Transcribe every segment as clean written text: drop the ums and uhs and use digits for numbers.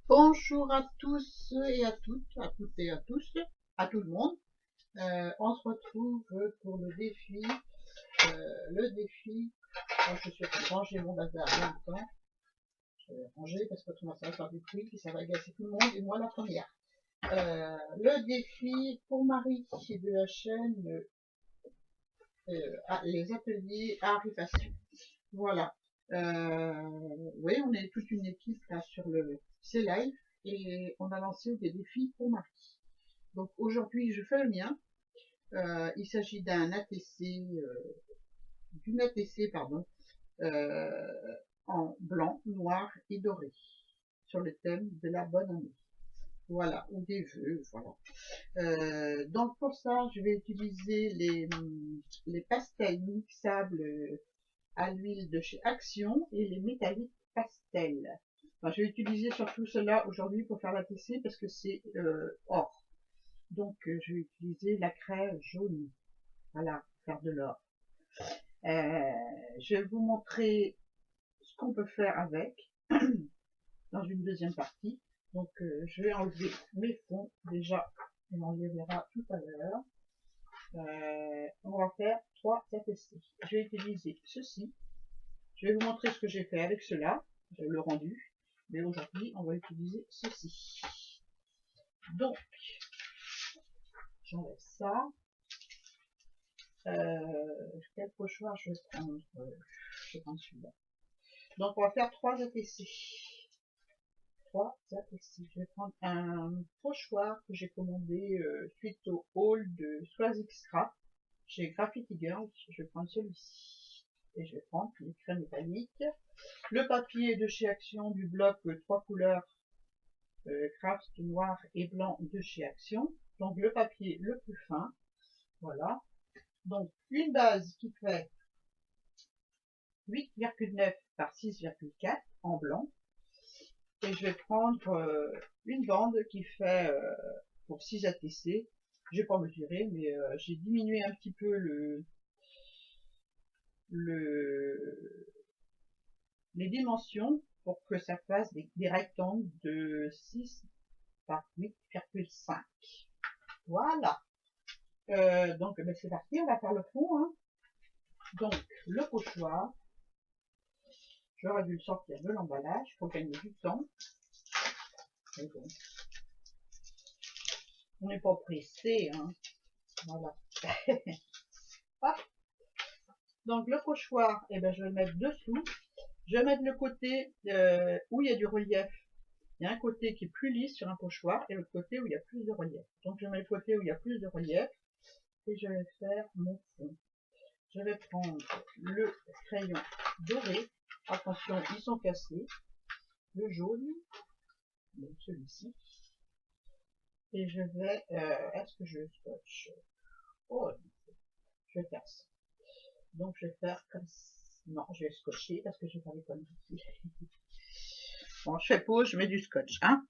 Bonjour à tous et à toutes et à tous, à tout le monde. On se retrouve pour le défi. Moi, je suis en train de ranger mon bazar en même temps. Je vais ranger parce que autrement ça va faire du bruit et ça va agacer tout le monde et moi la première. Le défi pour Marie de la chaîne les ateliers art et passion. Voilà. Oui, on est toute une équipe là sur le C-Live et on a lancé des défis pour Marie. Donc aujourd'hui, je fais le mien. Il s'agit d'une ATC, pardon, euh, en blanc, noir et doré, sur le thème de la bonne année. Voilà, ou des vœux, voilà. Donc pour ça, je vais utiliser les pastels mixables à l'huile de chez Action et les métalliques pastels. Enfin, je vais utiliser surtout cela aujourd'hui pour faire la TC parce que c'est or. Donc je vais utiliser la craie jaune. Voilà, pour faire de l'or. Je vais vous montrer ce qu'on peut faire avec dans une deuxième partie. Donc je vais enlever mes fonds déjà et on les verra tout à l'heure. On va faire 3 ATC. Je vais utiliser ceci. Je vais vous montrer ce que j'ai fait avec cela, le rendu, mais aujourd'hui on va utiliser ceci. Donc, j'enlève ça. Quel pochoir je vais prendre? Je vais prendre celui-là. Donc on va faire 3 ATC. 3 ATC. Je vais prendre un pochoir que j'ai commandé suite au haul de Swazik Scrap chez Graffiti Girl. Je vais prendre celui-ci. Et je vais prendre les crèmes métalliques. Le papier de chez Action du bloc 3 couleurs craft noir et blanc de chez Action. Donc le papier le plus fin. Voilà. Donc une base qui fait 8,9 par 6,4 en blanc. Et je vais prendre une bande qui fait pour 6 ATC. Je vais pas mesurer, mais j'ai diminué un petit peu les dimensions pour que ça fasse des rectangles de 6 par 8,5. Voilà. Donc ben, c'est parti, on va faire le fond. Hein. Donc le pochoir, j'aurais dû le sortir de l'emballage pour gagner du temps. Mais bon, on n'est pas pressé. Hein. Voilà. Hop. Donc le pochoir, eh ben, je vais le mettre dessous. Je vais mettre le côté où il y a du relief. Il y a un côté qui est plus lisse sur un pochoir et l'autre côté où il y a plus de relief. Donc je mets le côté où il y a plus de relief et je vais faire mon fond. Je vais prendre le crayon doré. Attention, ils sont cassés. Le jaune, donc celui-ci. Et je vais... est-ce que je scotche? Oh, je casse. Donc je vais faire comme ça. Non, je vais scotcher parce que je vais faire les conneries ici. Bon, je fais pause, je mets du scotch. Hein.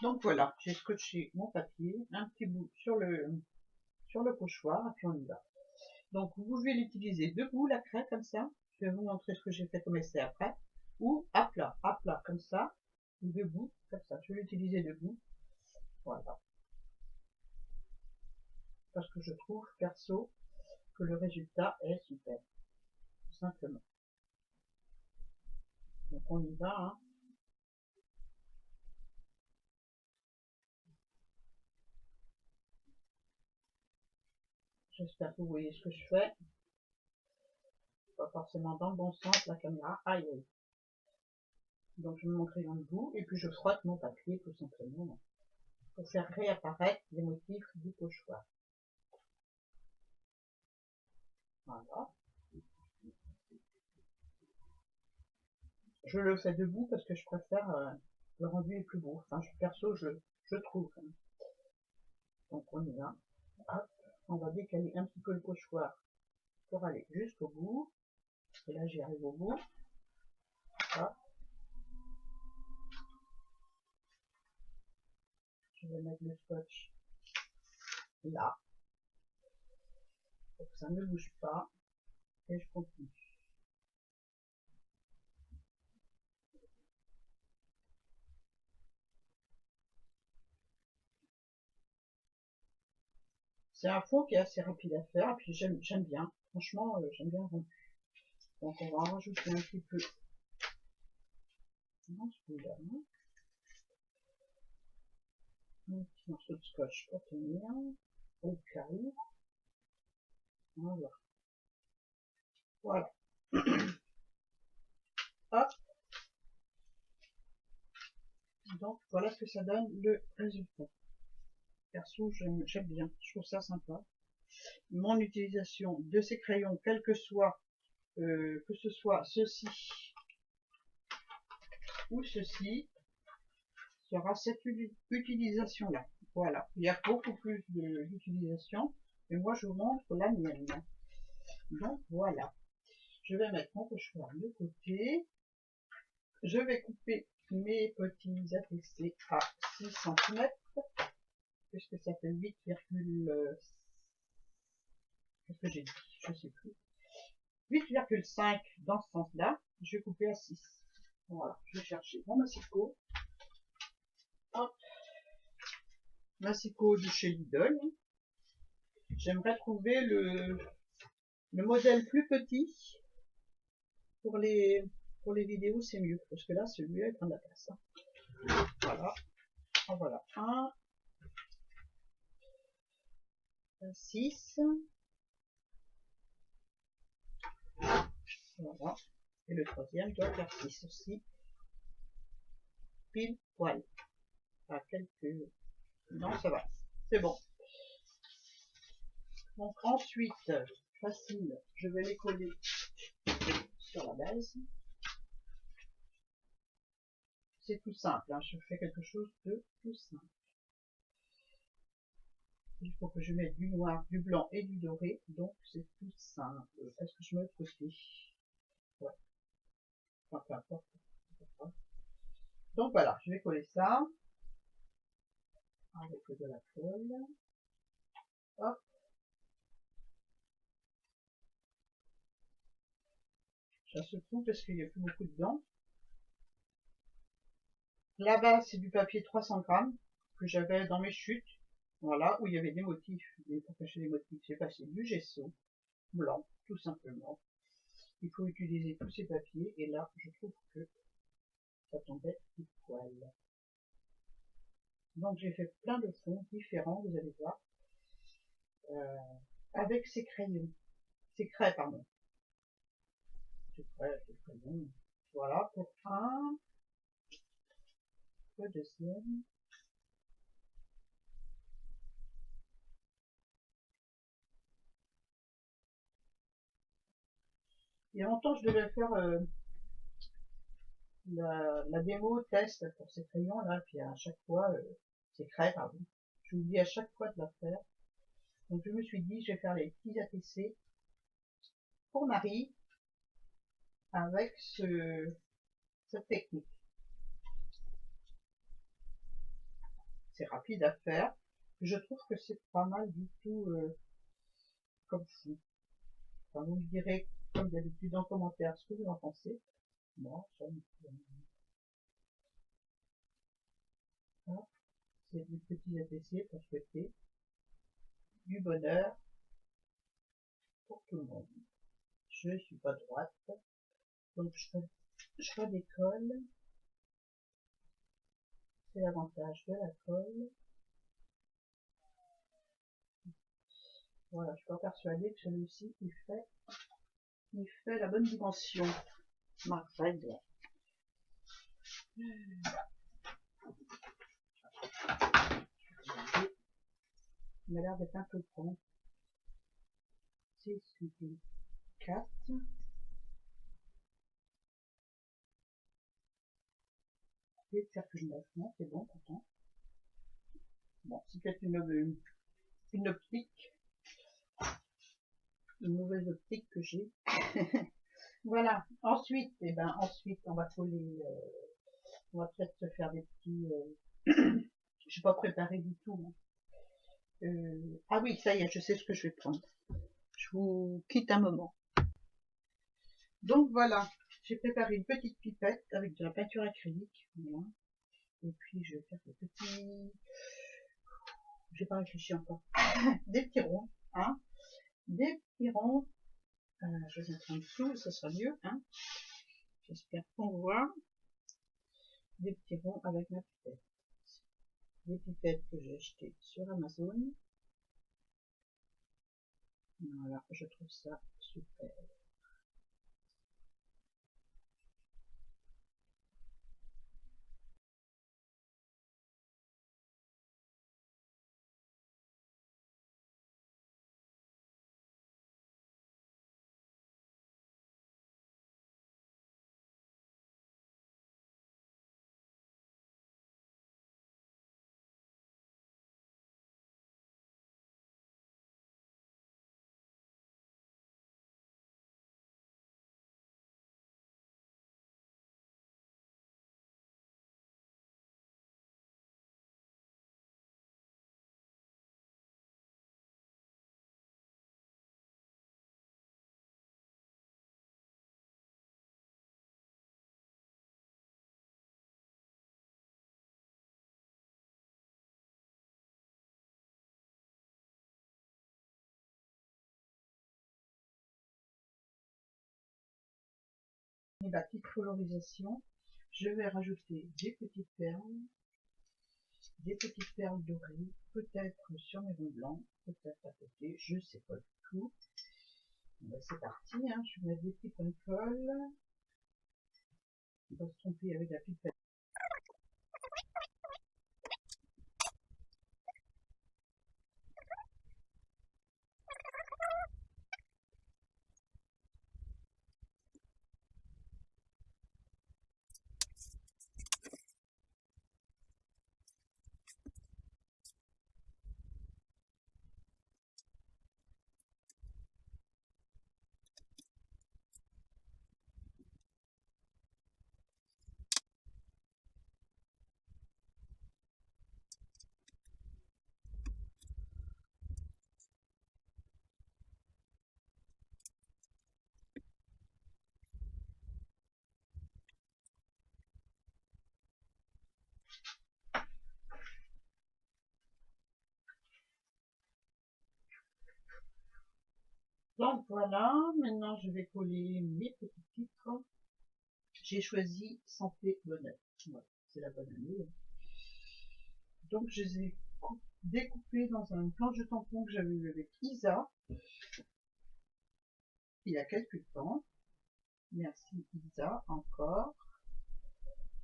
Donc voilà, j'ai scotché mon papier, un petit bout sur le pochoir, et puis on y va. Donc vous pouvez l'utiliser debout, la craie, comme ça. Je vais vous montrer ce que j'ai fait comme essai après. Ou à plat, comme ça. Ou debout, comme ça. Je vais l'utiliser debout. Voilà. Parce que je trouve, perso, que le résultat est super. Tout simplement. Donc on y va, hein. J'espère que vous voyez ce que je fais. Pas forcément dans le bon sens, la caméra. Aïe, aïe. Donc je mets mon crayon debout et puis je frotte mon papier tout simplement pour faire réapparaître les motifs du pochoir. Voilà. Je le fais debout parce que je préfère le rendu est plus beau. Enfin, perso, je trouve. Donc on y va. Hop. On va décaler un petit peu le pochoir pour aller jusqu'au bout. Et là, j'y arrive au bout. Hop. Je vais mettre le scotch là. Pour que ça ne bouge pas. Et je continue. C'est un fond qui est assez rapide à faire, et puis j'aime bien. Franchement, j'aime bien rendu. Donc on va en rajouter un petit peu dans celui-là. Un petit morceau de scotch pour tenir, au cas où. Voilà. Voilà. Hop. Donc voilà ce que ça donne le résultat. Perso, j'aime bien, je trouve ça sympa. Mon utilisation de ces crayons, quel que soit, que ce soit ceci ou ceci, sera cette utilisation-là. Voilà, il y a beaucoup plus d'utilisation, mais moi je vous montre la mienne. Donc voilà, je vais mettre mon pochoir de côté. Je vais couper mes petits ATC à 6 cm, puisque ça fait 8, qu'est-ce que j'ai dit, je sais plus. 8,5 dans ce sens-là, je vais couper à 6. Voilà, je vais chercher mon massicot. Hop, massicot de chez Lidl. J'aimerais trouver le modèle plus petit pour les vidéos, c'est mieux, parce que là, celui-là, il prend de la place. Hein. Voilà, en voilà un. 6. Voilà. Et le troisième doit faire 6 aussi. Pile poil. À quelques... Non, ça va. C'est bon. Donc ensuite, facile, je vais les coller sur la base. C'est tout simple, hein. Je fais quelque chose de tout simple. Il faut que je mette du noir, du blanc et du doré, donc c'est tout simple. Est-ce que je mets de côté? Ouais. Enfin, peu importe. Donc voilà, je vais coller ça avec de la colle. Hop. J'asse tout parce qu'il n'y a plus beaucoup dedans. La base, c'est du papier 300 grammes que j'avais dans mes chutes. Voilà, où il y avait des motifs. Et pour cacher les motifs, j'ai passé du gesso blanc, tout simplement. Il faut utiliser tous ces papiers. Et là, je trouve que ça tombait du poil. Donc, j'ai fait plein de fonds différents, vous allez voir. Avec ces crayons. Ces craies, pardon. Ces crayons. Voilà, pour un. Le deuxième. Il y a longtemps, je devais faire la démo test pour ces crayons là, puis à chaque fois, ces craies, pardon. J'oublie à chaque fois de la faire. Donc je me suis dit, je vais faire les petits ATC pour Marie avec cette technique. C'est rapide à faire. Je trouve que c'est pas mal du tout comme fou. Enfin, vous me direz, comme d'habitude, en commentaire ce que vous en pensez. Moi, ça me c'est des petits ATC pour souhaiter du bonheur pour tout le monde. Je suis pas droite, donc je redécolle. C'est l'avantage de la colle. Voilà, je suis pas persuadée que celui-ci il fait la bonne dimension. Marseille. Il m'a l'air d'être un peu grand. 6, 8, 4. Et cercle 9. Non, c'est bon, pourtant. Bon, c'est peut-être une optique. Une mauvaise optique que j'ai. Voilà. Ensuite, ensuite, on va coller. On va peut-être se faire des petits. Je suis pas préparée du tout. Ah oui, ça y est, je sais ce que je vais prendre. Je vous quitte un moment. Donc voilà, j'ai préparé une petite pipette avec de la peinture acrylique. Voilà. Et puis je vais faire des petits. j'ai pas réfléchi encore. Des petits ronds, hein, des petits ronds. Je vais mettre en dessous, ça sera mieux, hein. J'espère qu'on voit. Des petits ronds avec ma pipette. Des pipettes que j'ai achetées sur Amazon. Voilà, je trouve ça super. Et la petite colorisation, je vais rajouter des petites perles dorées, peut-être sur mes ronds blancs, peut-être à côté, je sais pas du tout. Ben, c'est parti, hein. Je vais mettre des petits points de colle. On va se tromper avec la pipette. Donc voilà, maintenant je vais coller mes petits titres. J'ai choisi Santé Bonheur. Voilà, c'est la bonne année. Donc je les ai découpés dans un planche de tampon que j'avais eu avec Isa il y a quelques temps. Merci Isa encore.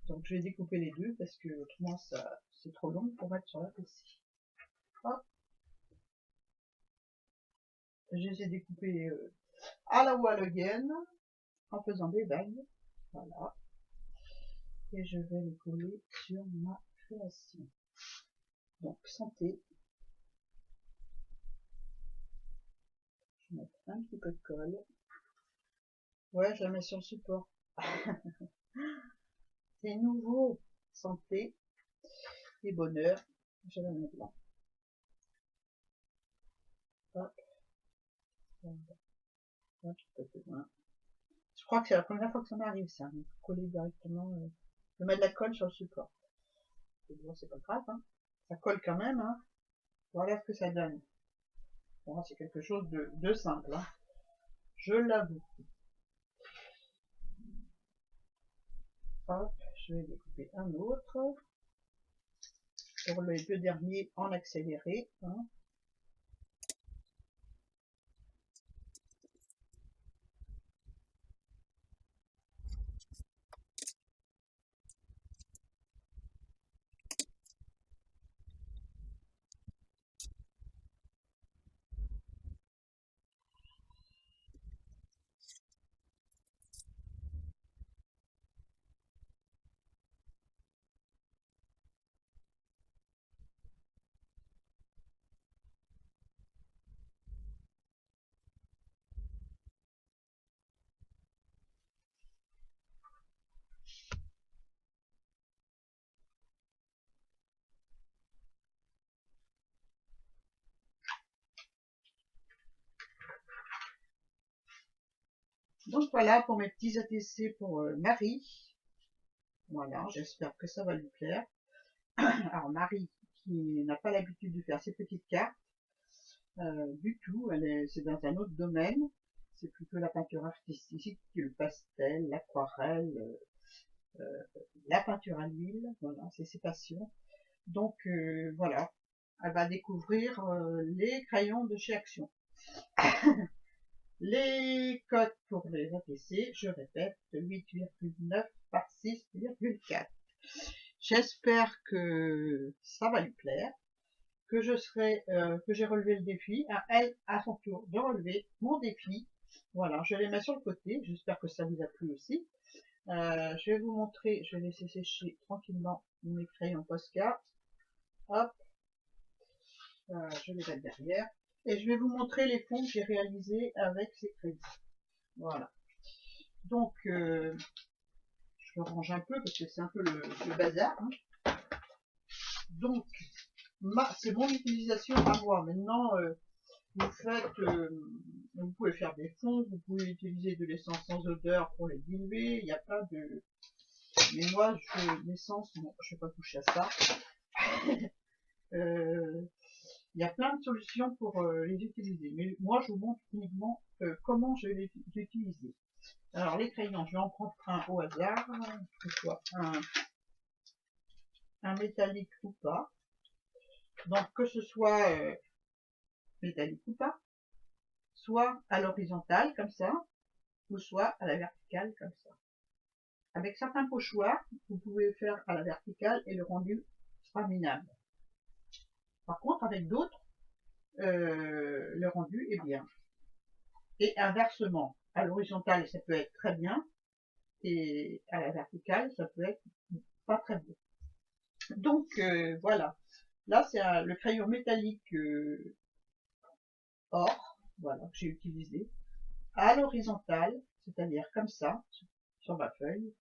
Donc je vais découper les deux parce que autrement ça c'est trop long pour mettre sur la PC. Hop. Je les ai découpés à la wall again en faisant des bagues. Voilà. Et je vais les coller sur ma création. Donc santé. Je vais mettre un petit peu de colle. Ouais, je la mets sur le support. C'est nouveau. Santé et bonheur. Je la mets là. Hop. Un petit peu plus loin. Je crois que c'est la première fois que ça m'arrive, ça. Coller directement. Je mets de la colle sur le support. Bon, c'est pas grave, hein. Ça colle quand même, hein. Voilà ce que ça donne. Bon, c'est quelque chose de simple, hein. Je l'avoue. Hop, je vais découper un autre. Pour les deux derniers en accéléré, hein. Donc voilà pour mes petits ATC pour Marie. Voilà, j'espère que ça va lui plaire. Alors Marie, qui n'a pas l'habitude de faire ces petites cartes du tout. C'est dans un autre domaine. C'est plutôt la peinture artistique, le pastel, l'aquarelle, la peinture à l'huile. Voilà, c'est ses passions. Donc voilà, elle va découvrir les crayons de chez Action. Les codes pour les ATC, je répète, 8,9 par 6,4. J'espère que ça va lui plaire, que j'ai relevé le défi, à elle à son tour de relever mon défi. Voilà, je les mets sur le côté, j'espère que ça vous a plu aussi. Je vais vous montrer, je vais laisser sécher tranquillement mes crayons Posca. Hop, je les mets derrière. Et je vais vous montrer les fonds que j'ai réalisés avec ces crédits. Voilà. Donc, je le range un peu parce que c'est un peu le bazar. Hein. Donc, c'est mon utilisation à moi. Maintenant, vous pouvez faire des fonds, vous pouvez utiliser de l'essence sans odeur pour les diluer. Il y a plein de... Mais moi, l'essence, bon, je ne vais pas toucher à ça. Il y a plein de solutions pour les utiliser. Mais moi, je vous montre uniquement comment je vais les utiliser. Alors, les crayons, je vais en prendre un au hasard, que ce soit un métallique ou pas. Donc, que ce soit métallique ou pas, soit à l'horizontale, comme ça, ou soit à la verticale, comme ça. Avec certains pochoirs, vous pouvez faire à la verticale et le rendu sera minable. Par contre, avec d'autres, le rendu est bien. Et inversement, à l'horizontale, ça peut être très bien, et à la verticale, ça peut être pas très beau. Donc, voilà. Là, c'est le crayon métallique or, voilà, que j'ai utilisé, à l'horizontale, c'est-à-dire comme ça, sur ma feuille,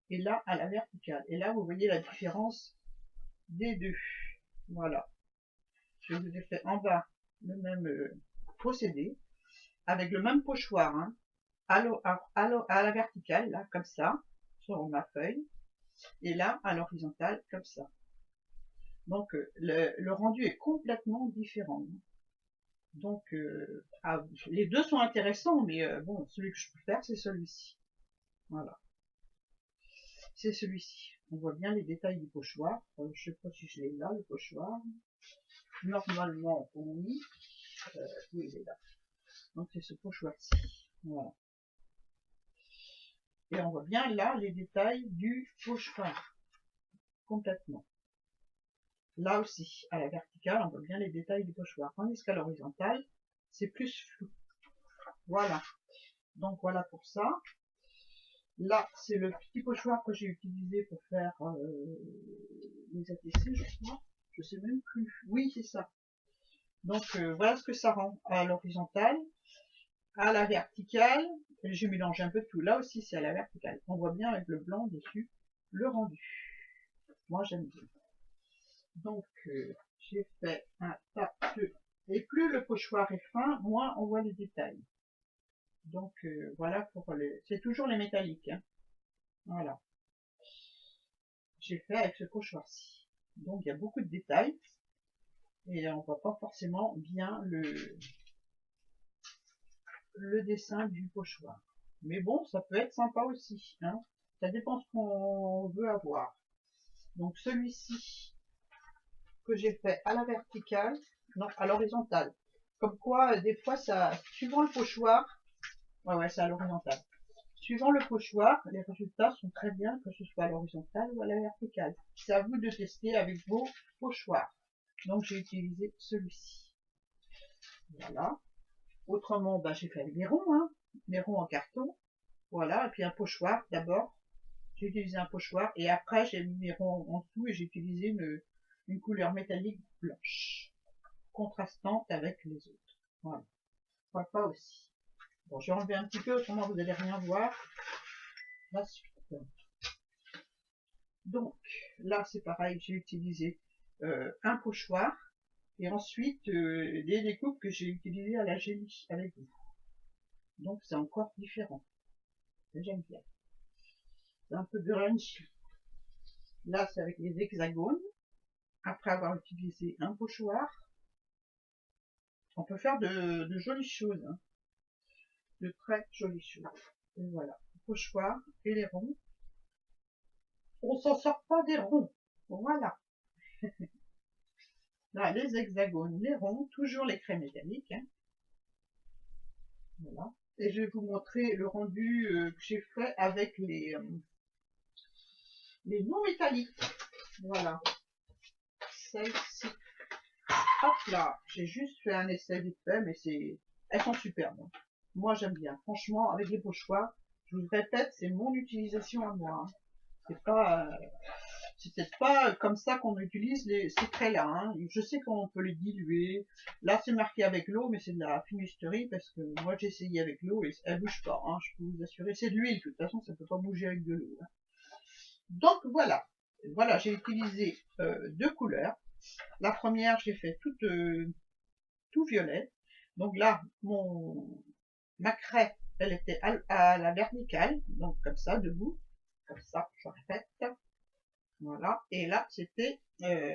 et là, à la verticale. Et là, vous voyez la différence des deux. Voilà. Je vous ai fait en bas le même procédé, avec le même pochoir, hein, à la verticale, là, comme ça, sur ma feuille, et là, à l'horizontale, comme ça. Donc, le rendu est complètement différent. Donc, les deux sont intéressants, mais bon, celui que je préfère, c'est celui-ci. Voilà. C'est celui-ci. On voit bien les détails du pochoir. Je sais pas si je l'ai là, le pochoir. Normalement, oui. Oui, il est là. Donc, c'est ce pochoir-ci. Voilà. Et on voit bien là les détails du pochoir. Complètement. Là aussi, à la verticale, on voit bien les détails du pochoir. Tandis qu'à l'horizontale, c'est plus flou. Voilà. Donc, voilà pour ça. Là, c'est le petit pochoir que j'ai utilisé pour faire les ATC, je crois. Je sais même plus. Oui, c'est ça. Donc, voilà ce que ça rend à l'horizontale. À la verticale, j'ai mélangé un peu de tout. Là aussi, c'est à la verticale. On voit bien avec le blanc dessus le rendu. Moi, j'aime bien. Donc, j'ai fait un tas de... Et plus le pochoir est fin, moins on voit les détails. Donc, voilà pour les... C'est toujours les métalliques. Hein. Voilà. J'ai fait avec ce pochoir-ci. Donc, il y a beaucoup de détails. Et on voit pas forcément bien le dessin du pochoir. Mais bon, ça peut être sympa aussi. Hein. Ça dépend ce qu'on veut avoir. Donc, celui-ci que j'ai fait à la verticale, non, à l'horizontale. Comme quoi, des fois, ça, suivant le pochoir, ouais, c'est à l'horizontale. Suivant le pochoir, les résultats sont très bien, que ce soit à l'horizontale ou à la verticale. C'est à vous de tester avec vos pochoirs. Donc, j'ai utilisé celui-ci. Voilà. Autrement, bah, j'ai fait avec des ronds, hein, des ronds en carton. Voilà, et puis un pochoir d'abord. J'ai utilisé un pochoir et après j'ai mis mes ronds en dessous et j'ai utilisé une couleur métallique blanche, contrastante avec les autres. Voilà. Sympa aussi. Bon, j'ai enlevé un petit peu, autrement vous n'allez rien voir. La suite. Donc, là c'est pareil, j'ai utilisé un pochoir et ensuite des découpes que j'ai utilisées à la génie avec vous. Donc c'est encore différent. J'aime bien. C'est un peu grungy. Là c'est avec les hexagones. après avoir utilisé un pochoir, on peut faire de jolies choses, hein, de très jolies choses. Et voilà, pochoir et les ronds. On s'en sort pas des ronds. Voilà. Là, les hexagones, les ronds, toujours les craies métalliques. Hein. Voilà. Et je vais vous montrer le rendu que j'ai fait avec les non métalliques. Voilà. Celle-ci. Hop là. J'ai juste fait un essai vite fait, mais elles sont superbes. Moi, j'aime bien. Franchement, avec les pochoirs, je vous le répète, c'est mon utilisation à moi. Hein. C'est pas... c'est peut-être pas comme ça qu'on utilise ces traits-là. Hein. Je sais qu'on peut les diluer. Là, c'est marqué avec l'eau, mais c'est de la fumisterie parce que moi, j'ai essayé avec l'eau et elle bouge pas. Hein, je peux vous assurer. C'est de l'huile, de toute façon, ça peut pas bouger avec de l'eau. Hein. Donc, voilà. Voilà, j'ai utilisé deux couleurs. La première, j'ai fait tout violet. Donc là, ma craie, elle était à la verticale. Donc, comme ça, debout. Comme ça, je répète. Voilà, et là c'était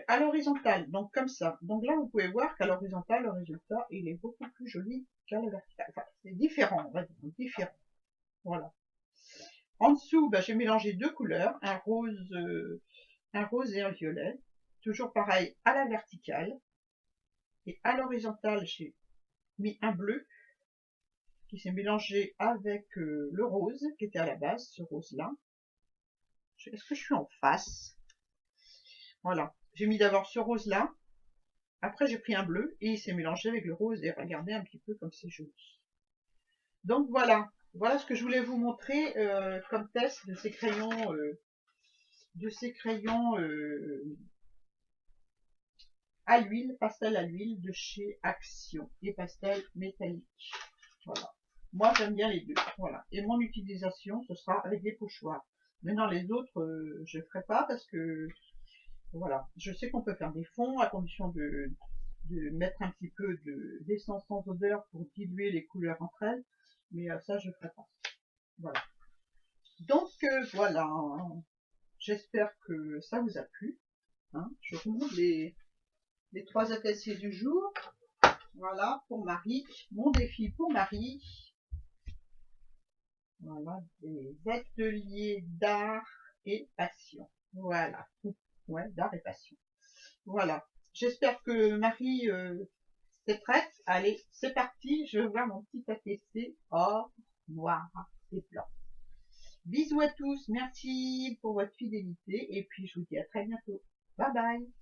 à l'horizontale, donc comme ça. Donc là vous pouvez voir qu'à l'horizontale, le résultat il est beaucoup plus joli qu'à la verticale. Enfin, c'est différent, on va dire, différent. Voilà. En dessous, bah, j'ai mélangé deux couleurs, un rose et un violet. Toujours pareil à la verticale. Et à l'horizontale, j'ai mis un bleu qui s'est mélangé avec le rose qui était à la base, ce rose-là. Est-ce que je suis en face? Voilà. J'ai mis d'abord ce rose-là. Après, j'ai pris un bleu et il s'est mélangé avec le rose et regardez un petit peu comme c'est joli. Donc voilà. Voilà ce que je voulais vous montrer comme test de ces crayons, à l'huile, pastel à l'huile de chez Action et pastel métallique. Voilà. Moi, j'aime bien les deux. Voilà. Et mon utilisation, ce sera avec des pochoirs. Maintenant, les autres, je ne ferai pas parce que voilà. Je sais qu'on peut faire des fonds à condition de mettre un petit peu d'essence sans odeur pour diluer les couleurs entre elles. Mais ça, je ne ferai pas. Voilà. Donc, voilà. J'espère que ça vous a plu. Hein. Je vous montre les 3 ateliers du jour. Voilà, pour Marie. Mon défi pour Marie. Voilà, des ateliers d'art et passion. Voilà. Ouais, d'art et passion. Voilà. J'espère que Marie est prête. Allez, c'est parti. Je vois mon petit ATC or, noir et blanc. Bisous à tous. Merci pour votre fidélité. Et puis, je vous dis à très bientôt. Bye bye.